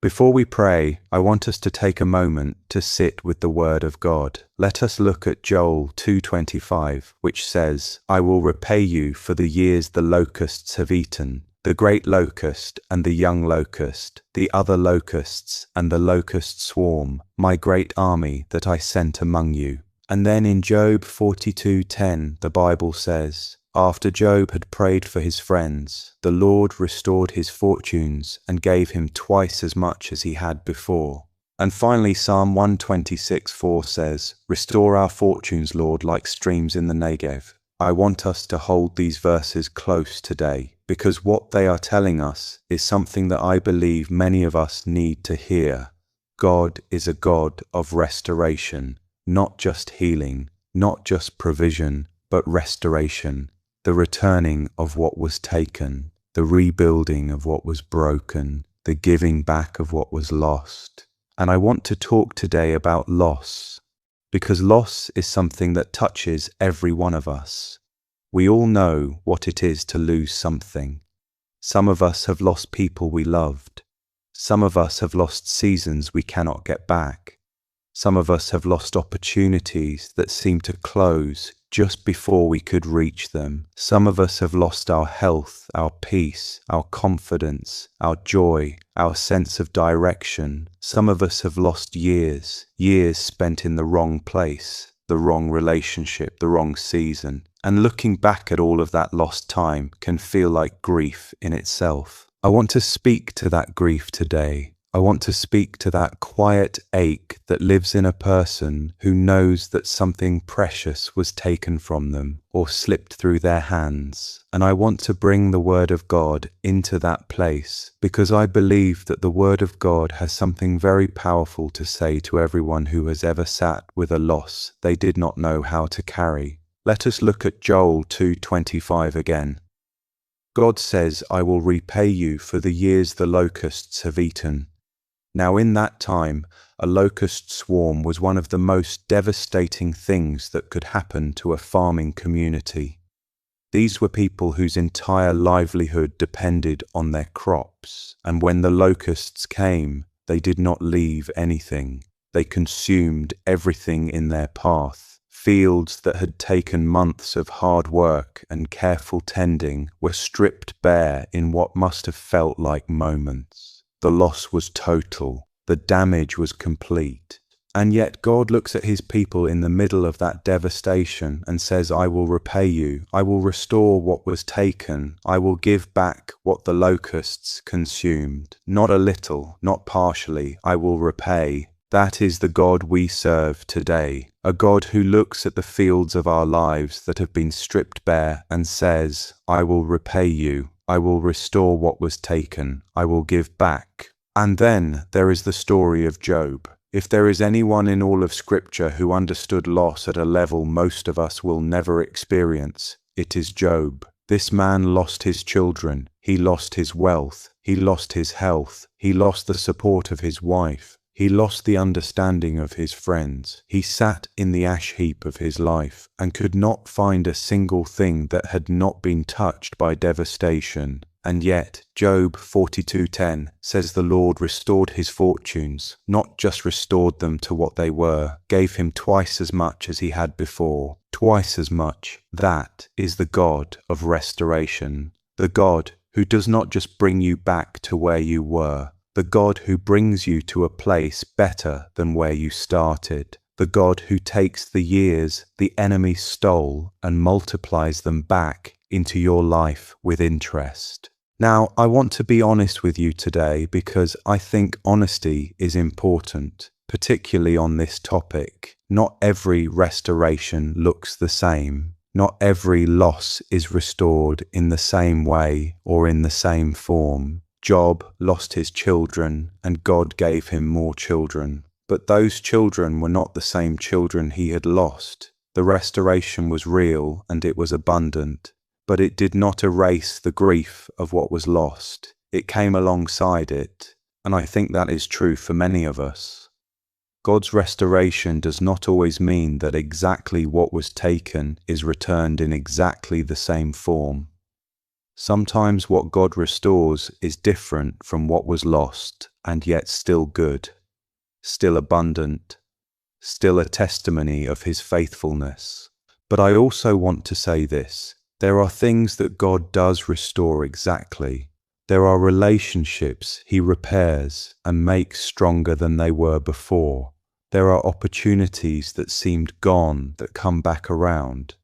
Before we pray, I want us to take a moment to sit with the Word of God. Let us look at Joel 2:25, which says, "I will repay you for the years the locusts have eaten, the great locust and the young locust, the other locusts and the locust swarm, my great army that I sent among you." And then in Job 42:10, the Bible says, after Job had prayed for his friends, the Lord restored his fortunes and gave him twice as much as he had before. And finally, Psalm 126:4 says, "Restore our fortunes, Lord, like streams in the Negev." I want us to hold these verses close today, because what they are telling us is something that I believe many of us need to hear. God is a God of restoration, not just healing, not just provision, but restoration. The returning of what was taken, the rebuilding of what was broken, the giving back of what was lost. And I want to talk today about loss, because loss is something that touches every one of us. We all know what it is to lose something. Some of us have lost people we loved. Some of us have lost seasons we cannot get back. Some of us have lost opportunities that seem to close just before we could reach them. Some of us have lost our health, our peace, our confidence, our joy, our sense of direction. Some of us have lost years spent in the wrong place, the wrong relationship, the wrong season. And looking back at all of that lost time can feel like grief in itself. I want to speak to that grief today. I want to speak to that quiet ache that lives in a person who knows that something precious was taken from them or slipped through their hands. And I want to bring the Word of God into that place because I believe that the Word of God has something very powerful to say to everyone who has ever sat with a loss they did not know how to carry. Let us look at Joel 2:25 again. God says, "I will repay you for the years the locusts have eaten." Now in that time, a locust swarm was one of the most devastating things that could happen to a farming community. These were people whose entire livelihood depended on their crops, and when the locusts came, they did not leave anything. They consumed everything in their path. Fields that had taken months of hard work and careful tending were stripped bare in what must have felt like moments. The loss was total. The damage was complete. And yet God looks at his people in the middle of that devastation and says, "I will repay you. I will restore what was taken. I will give back what the locusts consumed. Not a little, not partially. I will repay." That is the God we serve today, a God who looks at the fields of our lives that have been stripped bare and says, "I will repay you. I will restore what was taken. I will give back." And then there is the story of Job. If there is anyone in all of Scripture who understood loss at a level most of us will never experience, it is Job. This man lost his children. He lost his wealth. He lost his health. He lost the support of his wife. He lost the understanding of his friends. He sat in the ash heap of his life and could not find a single thing that had not been touched by devastation. And yet, Job 42:10 says the Lord restored his fortunes, not just restored them to what they were, gave him twice as much as he had before. Twice as much. That is the God of restoration. The God who does not just bring you back to where you were, the God who brings you to a place better than where you started. The God who takes the years the enemy stole and multiplies them back into your life with interest. Now, I want to be honest with you today because I think honesty is important, particularly on this topic. Not every restoration looks the same. Not every loss is restored in the same way or in the same form. Job lost his children and God gave him more children. But those children were not the same children he had lost. The restoration was real and it was abundant, but it did not erase the grief of what was lost. It came alongside it, and I think that is true for many of us. God's restoration does not always mean that exactly what was taken is returned in exactly the same form. Sometimes what God restores is different from what was lost, and yet still good, still abundant, still a testimony of His faithfulness. But I also want to say this: there are things that God does restore exactly. There are relationships He repairs and makes stronger than they were before. There are opportunities that seemed gone that come back around.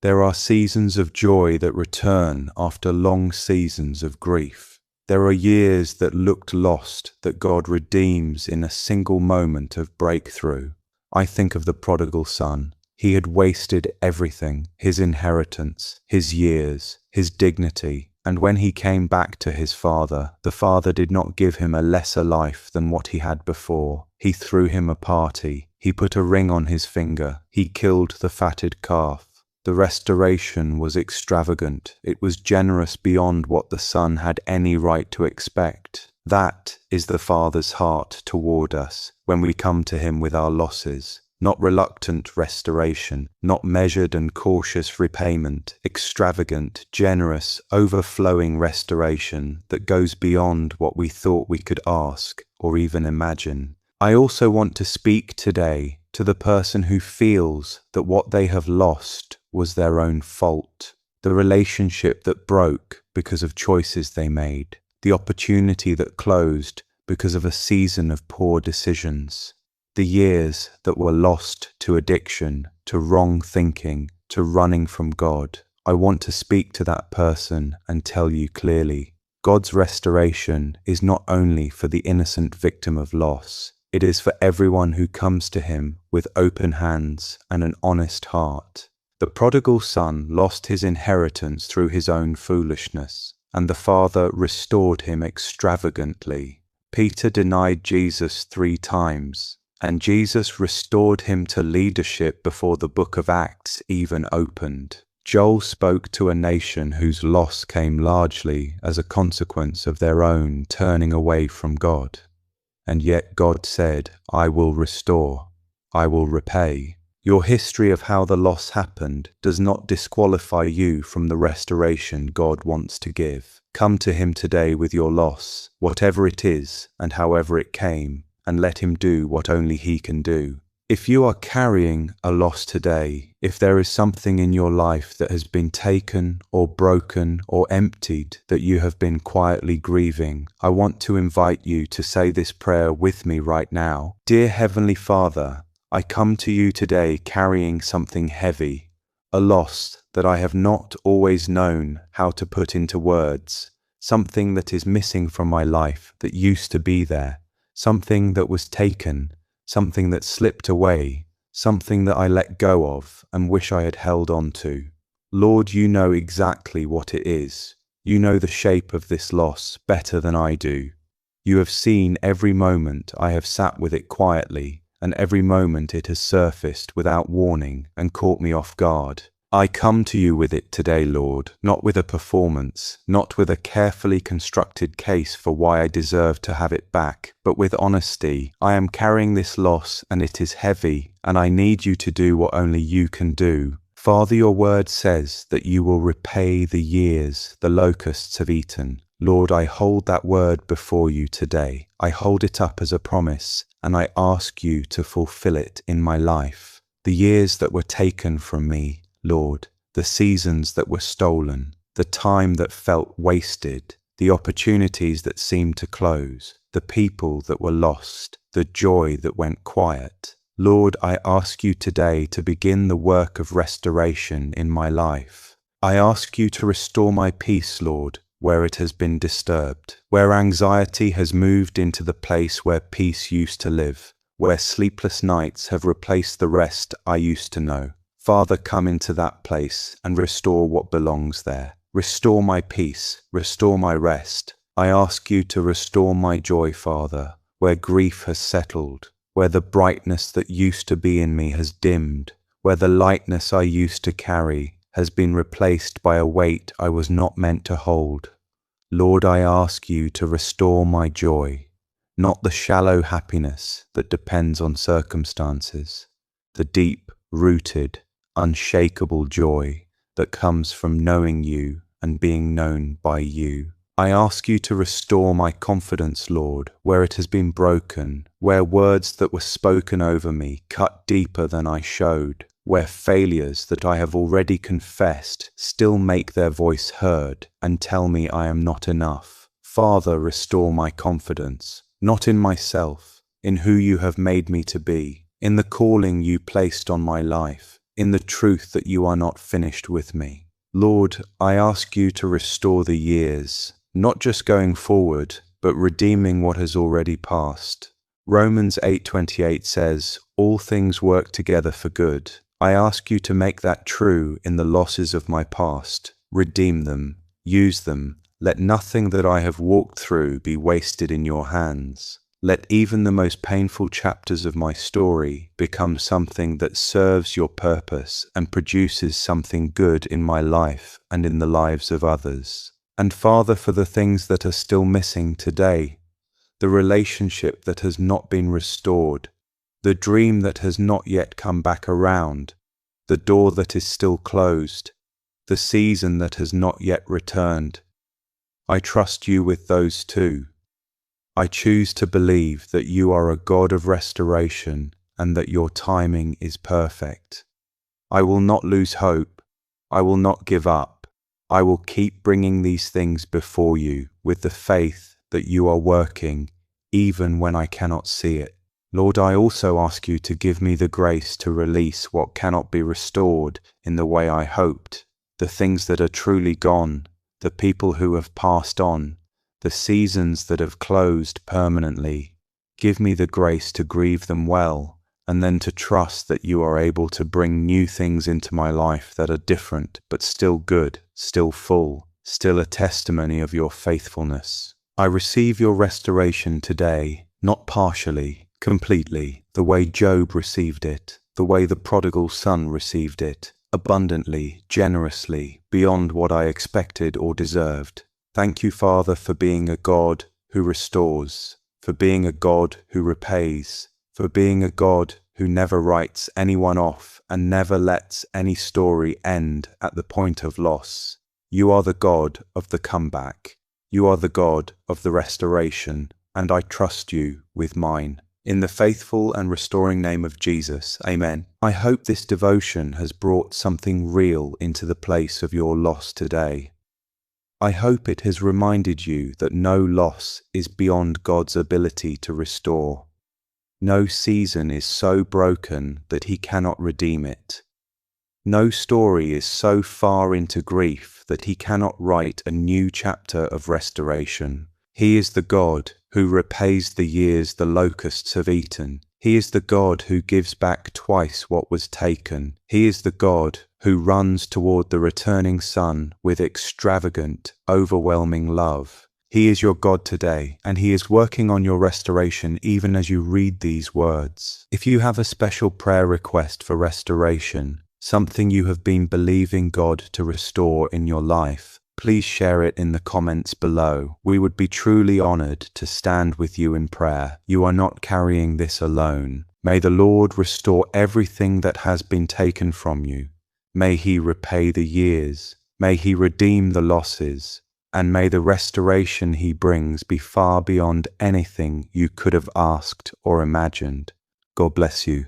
There are seasons of joy that return after long seasons of grief. There are years that looked lost that God redeems in a single moment of breakthrough. I think of the prodigal son. He had wasted everything: his inheritance, his years, his dignity. And when he came back to his father, the father did not give him a lesser life than what he had before. He threw him a party. He put a ring on his finger. He killed the fatted calf. The restoration was extravagant. It was generous beyond what the son had any right to expect. That is the Father's heart toward us when we come to Him with our losses. Not reluctant restoration, not measured and cautious repayment, extravagant, generous, overflowing restoration that goes beyond what we thought we could ask or even imagine. I also want to speak today to the person who feels that what they have lost was their own fault. The relationship that broke because of choices they made. The opportunity that closed because of a season of poor decisions. The years that were lost to addiction, to wrong thinking, to running from God. I want to speak to that person and tell you clearly, God's restoration is not only for the innocent victim of loss, it is for everyone who comes to Him with open hands and an honest heart. The prodigal son lost his inheritance through his own foolishness, and the Father restored him extravagantly. Peter denied Jesus 3 times, and Jesus restored him to leadership before the book of Acts even opened. Joel spoke to a nation whose loss came largely as a consequence of their own turning away from God. And yet God said, I will restore, I will repay. Your history of how the loss happened does not disqualify you from the restoration God wants to give. Come to Him today with your loss, whatever it is and however it came, and let Him do what only He can do. If you are carrying a loss today, if there is something in your life that has been taken or broken or emptied that you have been quietly grieving, I want to invite you to say this prayer with me right now. Dear Heavenly Father, I come to you today carrying something heavy, a loss that I have not always known how to put into words, something that is missing from my life that used to be there, something that was taken, something that slipped away, something that I let go of and wish I had held on to. Lord, you know exactly what it is. You know the shape of this loss better than I do. You have seen every moment I have sat with it quietly, and every moment it has surfaced without warning and caught me off guard. I come to you with it today, Lord, not with a performance, not with a carefully constructed case for why I deserve to have it back, but with honesty. I am carrying this loss and it is heavy, and I need you to do what only you can do. Father, your word says that you will repay the years the locusts have eaten. Lord, I hold that word before you today. I hold it up as a promise, and I ask you to fulfill it in my life. The years that were taken from me, Lord, the seasons that were stolen, the time that felt wasted, the opportunities that seemed to close, the people that were lost, the joy that went quiet. Lord, I ask you today to begin the work of restoration in my life. I ask you to restore my peace, Lord, where it has been disturbed, where anxiety has moved into the place where peace used to live, where sleepless nights have replaced the rest I used to know. Father, come into that place and restore what belongs there. Restore my peace, restore my rest. I ask you to restore my joy, Father, where grief has settled, where the brightness that used to be in me has dimmed, where the lightness I used to carry has been replaced by a weight I was not meant to hold. Lord, I ask you to restore my joy, not the shallow happiness that depends on circumstances, the deep-rooted, unshakable joy that comes from knowing you and being known by you. I ask you to restore my confidence, Lord, where it has been broken, where words that were spoken over me cut deeper than I showed, where failures that I have already confessed still make their voice heard and tell me I am not enough. Father, restore my confidence, not in myself, in who you have made me to be, in the calling you placed on my life, in the truth that you are not finished with me. Lord, I ask you to restore the years, not just going forward, but redeeming what has already passed. Romans 8:28 says, "All things work together for good." I ask you to make that true in the losses of my past. Redeem them, use them. Let nothing that I have walked through be wasted in your hands. Let even the most painful chapters of my story become something that serves your purpose and produces something good in my life and in the lives of others. And Father, for the things that are still missing today, the relationship that has not been restored, the dream that has not yet come back around, the door that is still closed, the season that has not yet returned, I trust you with those too. I choose to believe that you are a God of restoration and that your timing is perfect. I will not lose hope. I will not give up. I will keep bringing these things before you with the faith that you are working even when I cannot see it. Lord, I also ask you to give me the grace to release what cannot be restored in the way I hoped, the things that are truly gone, the people who have passed on, the seasons that have closed permanently. Give me the grace to grieve them well, and then to trust that you are able to bring new things into my life that are different, but still good, still full, still a testimony of your faithfulness. I receive your restoration today, not partially, completely, the way Job received it, the way the prodigal son received it, abundantly, generously, beyond what I expected or deserved. Thank you, Father, for being a God who restores, for being a God who repays, for being a God who never writes anyone off and never lets any story end at the point of loss. You are the God of the comeback. You are the God of the restoration, and I trust you with mine. In the faithful and restoring name of Jesus, amen. I hope this devotion has brought something real into the place of your loss today. I hope it has reminded you that no loss is beyond God's ability to restore. No season is so broken that he cannot redeem it. No story is so far into grief that he cannot write a new chapter of restoration. He is the God who repays the years the locusts have eaten. He is the God who gives back twice what was taken. He is the God who runs toward the returning sun with extravagant, overwhelming love. He is your God today, and he is working on your restoration even as you read these words. If you have a special prayer request for restoration, something you have been believing God to restore in your life, please share it in the comments below. We would be truly honored to stand with you in prayer. You are not carrying this alone. May the Lord restore everything that has been taken from you. May he repay the years. May he redeem the losses. And may the restoration he brings be far beyond anything you could have asked or imagined. God bless you.